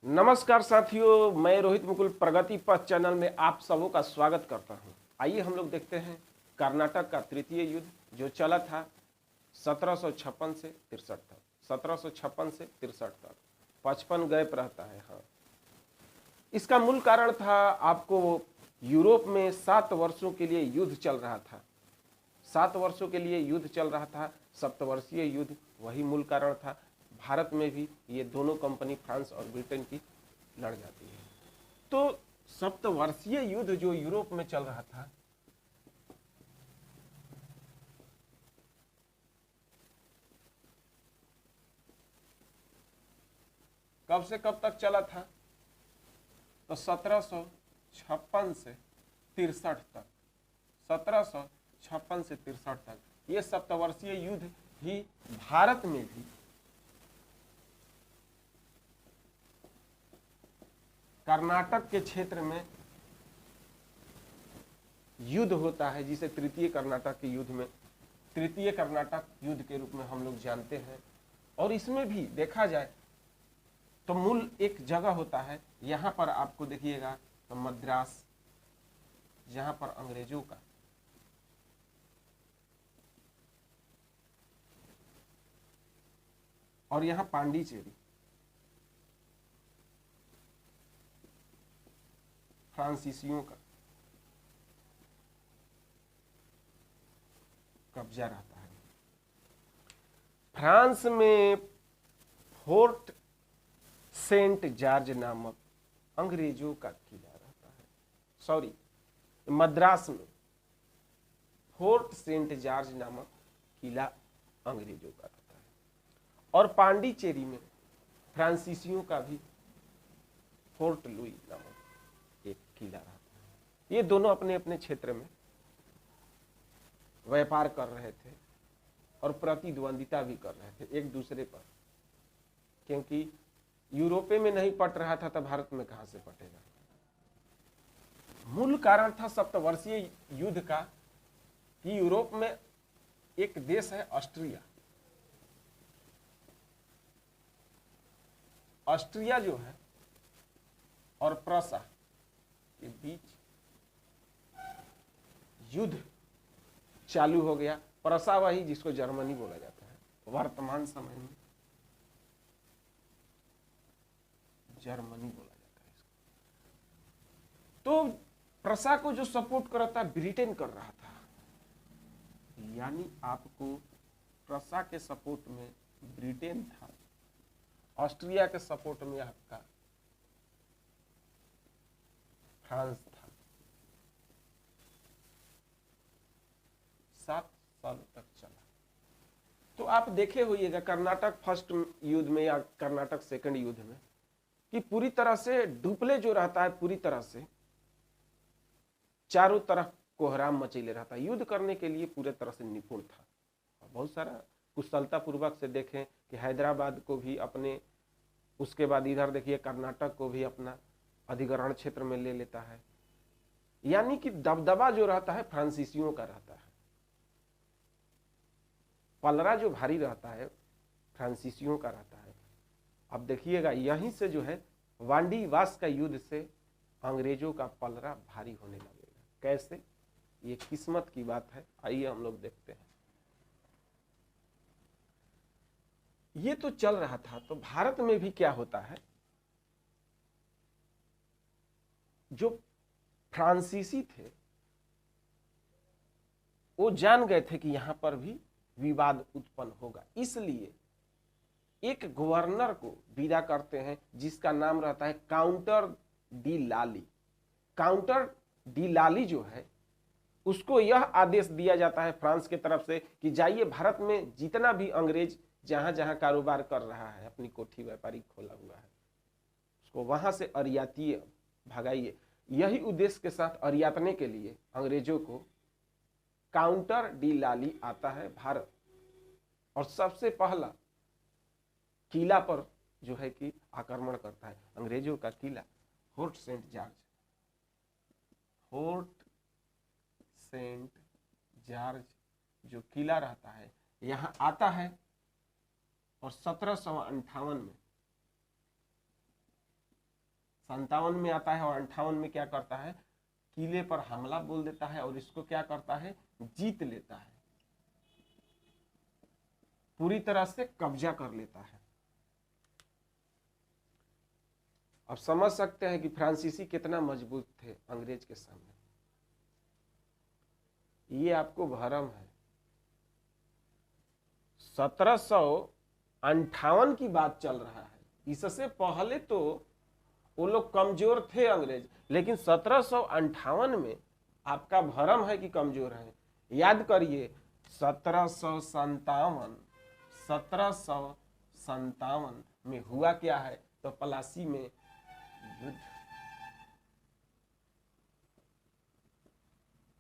नमस्कार साथियों, मैं रोहित मुकुल प्रगति पथ चैनल में आप सबों का स्वागत करता हूं। आइए हम लोग देखते हैं कर्नाटक का तृतीय युद्ध जो चला था 1756 से 63 तक। 1756 से 63 तक 55 गैप रहता है। हाँ, इसका मूल कारण था आपको यूरोप में 7 वर्षों के लिए युद्ध चल रहा था। 7 वर्षों के लिए युद्ध चल रहा था, सप्तवर्षीय युद्ध, वही मूल कारण था। भारत में भी ये दोनों कंपनी फ्रांस और ब्रिटेन की लड़ जाती है। तो सप्तवर्षीय युद्ध जो यूरोप में चल रहा था, कब से कब तक चला था? तो 1756 से 63 तक। 1756 से 63 तक ये सप्तवर्षीय युद्ध ही भारत में भी कर्नाटक के क्षेत्र में युद्ध होता है, जिसे तृतीय कर्नाटक के युद्ध में तृतीय कर्नाटक युद्ध के रूप में हम लोग जानते हैं। और इसमें भी देखा जाए तो मूल एक जगह होता है, यहां पर आपको देखिएगा तो मद्रास, जहां पर अंग्रेजों का और यहां पांडिचेरी फ्रांसीसियों का कब्जा रहता है। फ्रांस में फोर्ट सेंट जॉर्ज नामक अंग्रेजों का किला रहता है। सॉरी, मद्रास में फोर्ट सेंट जॉर्ज नामक किला अंग्रेजों का रहता है। और पांडिचेरी में फ्रांसीसियों का भी फोर्ट लुई नामक एक किला रहता है। ये दोनों अपने अपने क्षेत्र में व्यापार कर रहे थे और प्रतिद्वंदिता भी कर रहे थे एक दूसरे पर, क्योंकि यूरोपे में नहीं पट रहा था तो भारत में कहां से पटेगा। मूल कारण था सप्तवर्षीय युद्ध का कि यूरोप में एक देश है ऑस्ट्रिया। ऑस्ट्रिया जो है और प्रसा के बीच युद्ध चालू हो गया। प्रसा वही जिसको जर्मनी बोला जाता है, वर्तमान समय में जर्मनी बोला जाता है इसको। तो प्रसा को जो सपोर्ट कर रहा था ब्रिटेन कर रहा था, यानी आपको प्रसा के सपोर्ट में ब्रिटेन था, ऑस्ट्रिया के सपोर्ट में आपका फ्रांस था। 7 साल तक चला। तो आप देखे होइएगा कर्नाटक फर्स्ट युद्ध में या कर्नाटक सेकंड युद्ध में कि पूरी तरह से डुप्ले जो रहता है, पूरी तरह से चारों तरफ कोहराम मचेले रहता है। युद्ध करने के लिए पूरे तरह से निपुण था। बहुत सारा कुशलता पूर्वक से देखें कि हैदराबाद को भी अपने, उसके बाद इधर देखिए कर्नाटक को भी अपना अधिग्रहण क्षेत्र में ले लेता है। यानी कि दबदबा जो रहता है फ्रांसीसियों का रहता है, पलड़ा जो भारी रहता है फ्रांसीसियों का रहता है। अब देखिएगा यहीं से जो है वांडीवास का युद्ध से अंग्रेजों का पलड़ा भारी होने लगेगा। कैसे? ये किस्मत की बात है। आइए हम लोग देखते हैं। ये तो चल रहा था, तो भारत में भी क्या होता है, जो फ्रांसीसी थे वो जान गए थे कि यहां पर भी विवाद उत्पन्न होगा, इसलिए एक गवर्नर को विदा करते हैं जिसका नाम रहता है काउंटर डी लाली। काउंटर डी लाली जो है उसको यह आदेश दिया जाता है फ्रांस के तरफ से कि जाइए भारत में जितना भी अंग्रेज जहां जहां कारोबार कर रहा है, अपनी कोठी व्यापारी खोला हुआ है, उसको वहां से अरियातिए, भगाइए। यही उद्देश्य के साथ अरियातने के लिए अंग्रेजों को काउंटर डी लाली आता है भारत और सबसे पहला किला पर जो है कि आक्रमण करता है। अंग्रेजों का किला Fort Saint George, Fort Saint George जो किला रहता है यहां आता है और 1758 में 57 में आता है और 58 में क्या करता है, किले पर हमला बोल देता है और इसको क्या करता है, जीत लेता है, पूरी तरह से कब्जा कर लेता है। अब समझ सकते हैं कि फ्रांसीसी कितना मजबूत थे अंग्रेज के सामने। ये आपको भरम है। 1758 की बात चल रहा है, इससे पहले तो वो लोग कमजोर थे अंग्रेज, लेकिन 1758 में आपका भरम है कि कमजोर है। याद करिए 1757 में हुआ क्या है, तो प्लासी में युद्ध,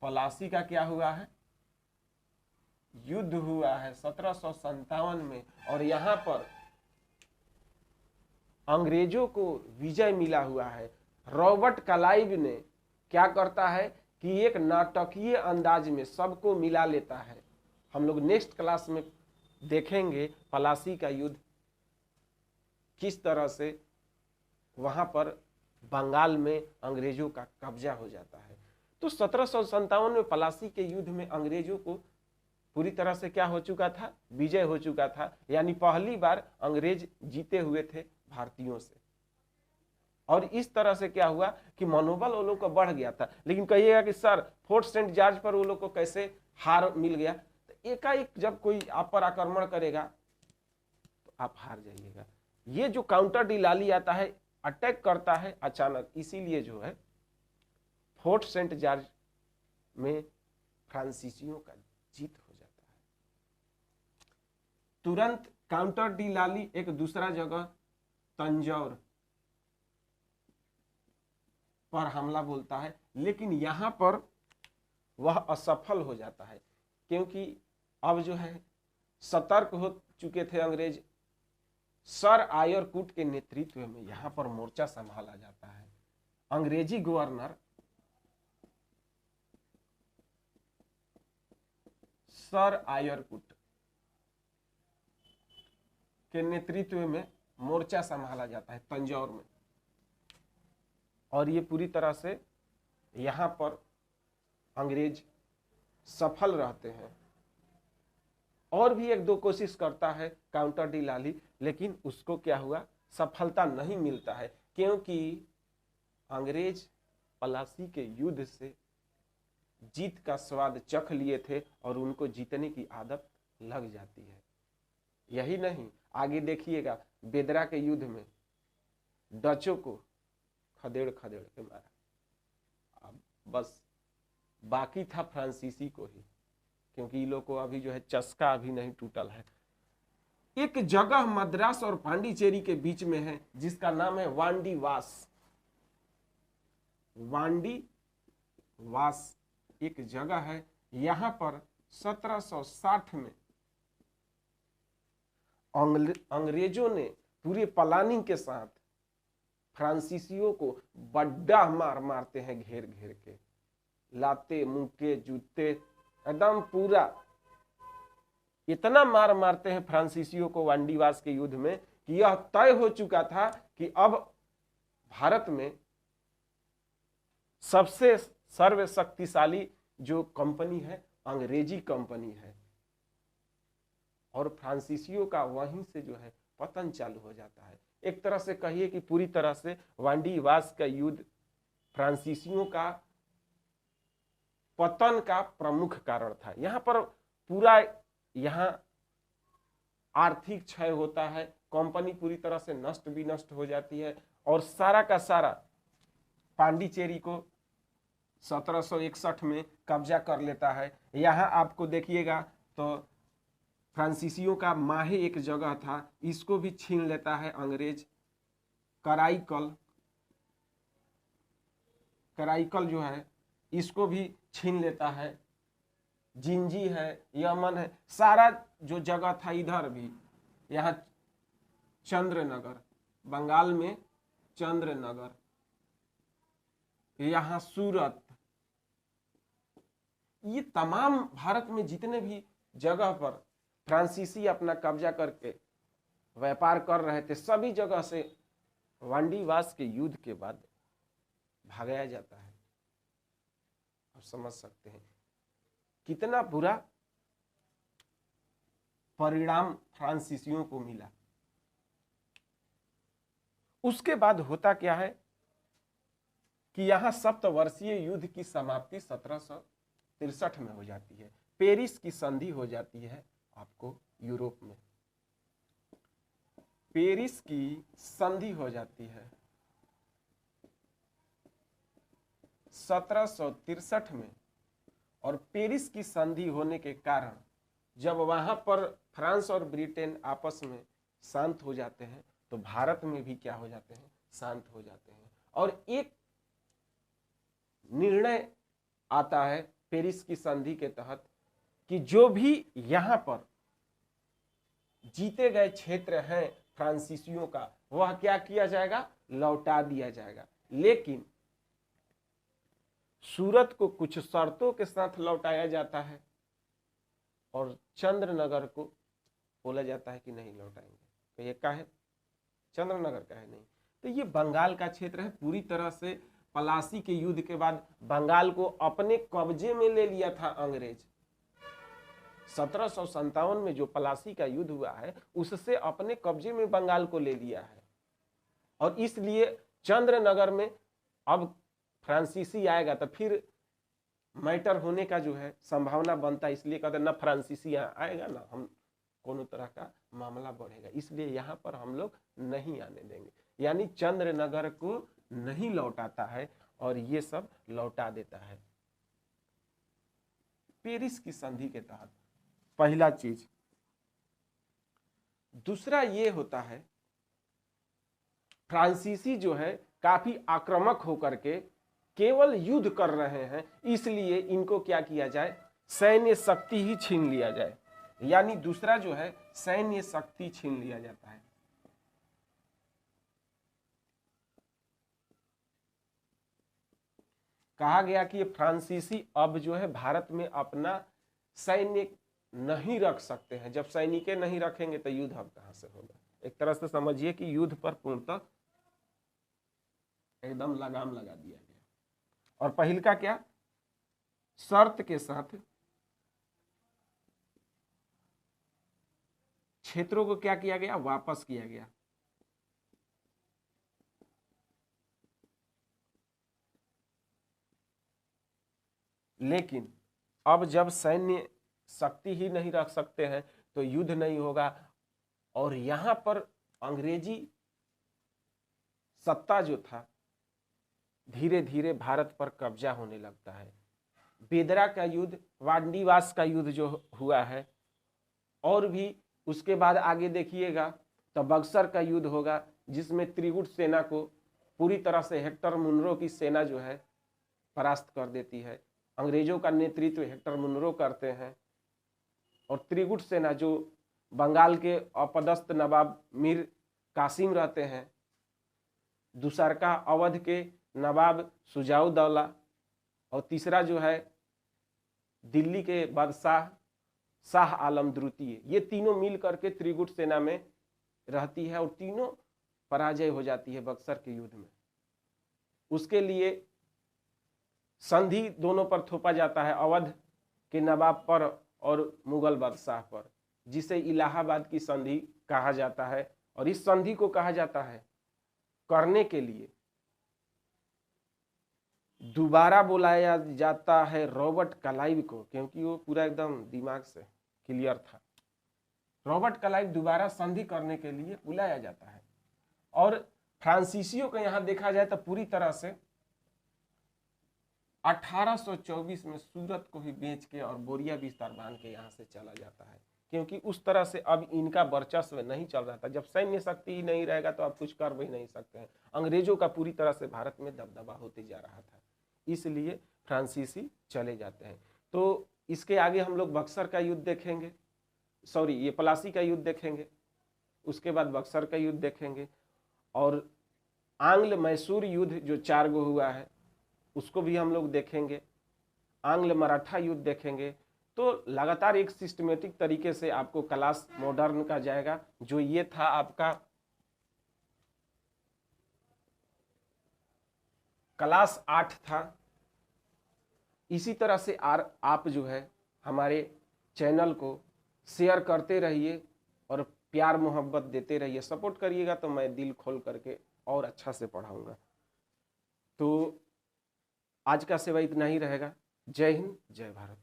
प्लासी का क्या हुआ है, युद्ध हुआ है 1757 में, और यहां पर अंग्रेजों को विजय मिला हुआ है। रॉबर्ट क्लाइव ने क्या करता है कि एक नाटकीय अंदाज में सबको मिला लेता है। हम लोग नेक्स्ट क्लास में देखेंगे प्लासी का युद्ध किस तरह से वहां पर बंगाल में अंग्रेजों का कब्जा हो जाता है। तो 1757 में प्लासी के युद्ध में अंग्रेजों को पूरी तरह से क्या हो चुका था, विजय हो चुका था, यानी पहली बार अंग्रेज जीते हुए थे भारतीयों से। और इस तरह से क्या हुआ कि मनोबल वो लोग का बढ़ गया था। लेकिन कहिएगा कि सर फोर्ट सेंट जॉर्ज पर वो लोग को कैसे हार मिल गया, तो एकाएक जब कोई आप पर आक्रमण करेगा तो आप हार जाइएगा। ये जो काउंटर डी लाली आता है, अटैक करता है अचानक, इसीलिए जो है फोर्ट सेंट जॉर्ज में फ्रांसीसियों का जीत हो जाता है। तुरंत काउंटर डी लाली एक दूसरा जगह तंजौर पर हमला बोलता है, लेकिन यहां पर वह असफल हो जाता है, क्योंकि अब जो है सतर्क हो चुके थे अंग्रेज। सर आयर कूट के नेतृत्व में यहां पर मोर्चा संभाला जाता है। अंग्रेजी गवर्नर सर आयर कूट के नेतृत्व में मोर्चा संभाला जाता है तंजौर में, और ये पूरी तरह से यहां पर अंग्रेज सफल रहते हैं। और भी एक दो कोशिश करता है काउंटर डी लाली, लेकिन उसको क्या हुआ, सफलता नहीं मिलता है, क्योंकि अंग्रेज प्लासी के युद्ध से जीत का स्वाद चख लिए थे और उनको जीतने की आदत लग जाती है। यही नहीं, आगे देखिएगा बेदरा के युद्ध में डचों को खदेड़ खदेड़ के मारा। अब बस बाकी था फ्रांसीसी को ही, क्योंकि इन लोग को अभी जो है चस्का अभी नहीं टूटल है। एक जगह मद्रास और पांडिचेरी के बीच में है जिसका नाम है वांडी वास। वांडी वास एक जगह है, यहां पर 1760 में अंग्रेजों ने पूरे प्लानिंग के साथ फ्रांसीसियों को बड्डा मार मारते हैं, घेर घेर के, लाते मुक्के जूते एकदम पूरा इतना मार मारते हैं फ्रांसीसियों को वांडीवास के युद्ध में कि यह तय हो चुका था कि अब भारत में सबसे सर्वशक्तिशाली जो कंपनी है अंग्रेजी कंपनी है, और फ्रांसीसियों का वहीं से जो है पतन चालू हो जाता है। एक तरह से कहिए कि पूरी तरह से वांडीवास का युद्ध फ्रांसीसियों का पतन का प्रमुख कारण था। यहां पर पूरा यहां आर्थिक क्षय होता है, कंपनी पूरी तरह से नष्ट विनष्ट हो जाती है, और सारा का सारा पांडिचेरी को 1761 में कब्जा कर लेता है। यहां आपको देखिएगा तो फ्रांसीसियों का माहे एक जगह था, इसको भी छीन लेता है अंग्रेज। कराईकल जो है इसको भी छीन लेता है। जिंजी है, यमन है, सारा जो जगह था इधर भी, यहाँ चंद्रनगर, बंगाल में चंद्रनगर, यहाँ सूरत, ये तमाम भारत में जितने भी जगह पर फ्रांसीसी अपना कब्जा करके व्यापार कर रहे थे, सभी जगह से वांडीवास के युद्ध के बाद भगाया जाता है। आप समझ सकते हैं कितना बुरा परिणाम फ्रांसीसियों को मिला। उसके बाद होता क्या है कि यहां सप्तवर्षीय युद्ध की समाप्ति 1763 में हो जाती है। पेरिस की संधि हो जाती है आपको यूरोप में। पेरिस की संधि हो जाती है 1763 में, और पेरिस की संधि होने के कारण जब वहां पर फ्रांस और ब्रिटेन आपस में शांत हो जाते हैं तो भारत में भी क्या हो जाते हैं, शांत हो जाते हैं। और एक निर्णय आता है पेरिस की संधि के तहत कि जो भी यहां पर जीते गए क्षेत्र हैं फ्रांसीसियों का, वह क्या किया जाएगा, लौटा दिया जाएगा। लेकिन सूरत को कुछ शर्तों के साथ लौटाया जाता है और चंद्रनगर को बोला जाता है कि नहीं लौटाएंगे। तो ये का है, चंद्रनगर का है नहीं। तो ये बंगाल का क्षेत्र है। पूरी तरह से पलासी के युद्ध के बाद बंगाल को अपने कब्जे में ले लिया था अंग्रेज। 1757 में जो पलासी का युद्ध हुआ है उससे अपने कब्जे में बंगाल को ले लिया है, और इसलिए चंद्रनगर में अब फ्रांसीसी आएगा तो फिर मैटर होने का जो है संभावना बनता है। इसलिए कहते ना फ्रांसीसी आएगा ना हम कोनो तरह का मामला बढ़ेगा, इसलिए यहां पर हम लोग नहीं आने देंगे। यानी चंद्रनगर को नहीं लौटाता है और ये सब लौटा देता है पेरिस की संधि के तहत। पहला चीज। दूसरा ये होता है फ्रांसीसी जो है काफी आक्रामक होकर के केवल युद्ध कर रहे हैं, इसलिए इनको क्या किया जाए, सैन्य शक्ति ही छीन लिया जाए। यानी दूसरा जो है सैन्य शक्ति छीन लिया जाता है। कहा गया कि फ्रांसीसी अब जो है भारत में अपना सैन्य नहीं रख सकते हैं। जब सैनिक नहीं रखेंगे तो युद्ध अब कहां से होगा। एक तरह से समझिए कि युद्ध पर पूर्णतः एकदम लगाम लगा दिया गया। और पहल का क्या, शर्त के साथ क्षेत्रों को क्या किया गया, वापस किया गया। लेकिन अब जब सैन्य शक्ति ही नहीं रख सकते हैं तो युद्ध नहीं होगा, और यहां पर अंग्रेजी सत्ता जो था धीरे धीरे भारत पर कब्जा होने लगता है। बेदरा का युद्ध, वांडीवास का युद्ध जो हुआ है, और भी उसके बाद आगे देखिएगा तो बक्सर का युद्ध होगा जिसमें त्रिगुट सेना को पूरी तरह से हेक्टर मुनरो की सेना जो है परास्त कर देती है। अंग्रेजों का नेतृत्व हेक्टर मुनरो करते हैं, और त्रिगुट सेना जो बंगाल के अपदस्थ नवाब मीर कासिम रहते हैं, दूसरका अवध के नवाब सुजाउद्दौला, और तीसरा जो है दिल्ली के बादशाह शाह आलम द्वितीय, ये तीनों मिल करके त्रिगुट सेना में रहती है और तीनों पराजय हो जाती है बक्सर के युद्ध में। उसके लिए संधि दोनों पर थोपा जाता है, अवध के नवाब पर और मुगल बादशाह पर, जिसे इलाहाबाद की संधि कहा जाता है। और इस संधि को कहा जाता है करने के लिए दोबारा बुलाया जाता है रॉबर्ट क्लाइव को, क्योंकि वो पूरा एकदम दिमाग से क्लियर था। रॉबर्ट क्लाइव दोबारा संधि करने के लिए बुलाया जाता है। और फ्रांसीसियों को यहां देखा जाए तो पूरी तरह से 1824 में सूरत को ही बेच के और बोरिया बिस्तर बांध के यहां से चला जाता है, क्योंकि उस तरह से अब इनका वर्चस्व नहीं चल रहा था। जब सैन्य शक्ति ही नहीं रहेगा तो आप कुछ कर भी नहीं सकते हैं। अंग्रेजों का पूरी तरह से भारत में दबदबा होते जा रहा था, इसलिए फ्रांसीसी चले जाते हैं। तो इसके आगे हम लोग बक्सर का युद्ध देखेंगे, सॉरी ये पलासी का युद्ध देखेंगे, उसके बाद बक्सर का युद्ध देखेंगे, और आंग्ल मैसूर युद्ध जो 4 गो हुआ है उसको भी हम लोग देखेंगे, आंग्ल मराठा युद्ध देखेंगे। तो लगातार एक सिस्टमेटिक तरीके से आपको क्लास मॉडर्न का जाएगा। जो ये था आपका क्लास 8 था। इसी तरह से आप जो है हमारे चैनल को शेयर करते रहिए और प्यार मोहब्बत देते रहिए, सपोर्ट करिएगा तो मैं दिल खोल करके और अच्छा से पढ़ाऊंगा। तो आज का सेवा इतना ही रहेगा। जय हिंद, जय भारत।